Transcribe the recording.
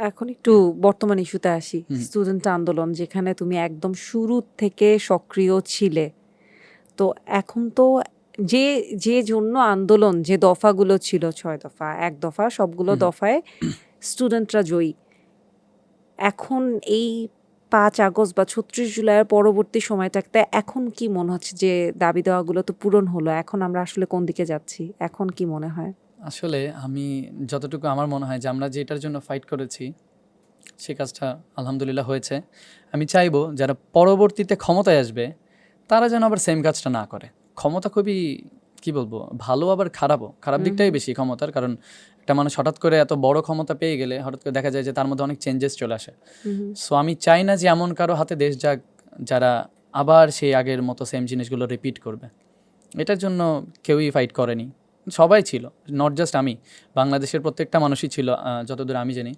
এখন একটু বর্তমান ইস্যুতে আসি। হুম। স্টুডেন্ট আন্দোলন যেখানে তুমি একদম শুরু থেকে সক্রিয় ছিলে। তো এখন তো যে যে জন্য আন্দোলন যে দফাগুলো ছিল ৬ দফা, ১ দফা সবগুলো হুম, হুম। দফায় স্টুডেন্টরা জয়ী। এখন এই ৫ আগস্ট বা ৩৬ জুলাইয়ের পরবর্তী সময়টাতে এখন কি মনে হচ্ছে যে দাবি দেওয়াগুলো তো পূরণ হলো। এখন আমরা আসলে কোন দিকে যাচ্ছি? এখন কি মনে হয়? আসলে আমি যতটুকু আমার মনে হয় যে আমরা যেটার জন্য ফাইট করেছি সে কাজটা আলহামদুলিল্লাহ হয়েছে। আমি চাইবো যারা পরবর্তীতে ক্ষমতায় আসবে তারা যেন আবার সেম কাজটা না করে। ক্ষমতা খুবই কি বলবো ভালো আবার খারাপও। খারাপ হুম, দিকটাই হুম। বেশি ক্ষমতার। কারণ একটা মানুষ হঠাৎ করে এত বড় ক্ষমতা পেয়ে গেলে হঠাৎ করে দেখা যায় যে তার মধ্যে অনেক চেঞ্জেস চলে আসে। হুম, হুম। সো আমি চাই না যে এমন কারো হাতে দেশ যাক যারা আবার সেই আগের মতো সেম জিনিসগুলো রিপিট করবে। এটার জন্য কেউই ফাইট করেনি। সবাই ছিল, নট জাস্ট আমি। বাংলাদেশের প্রত্যেকটা মানুষই ছিল যতদূর আমি জানি।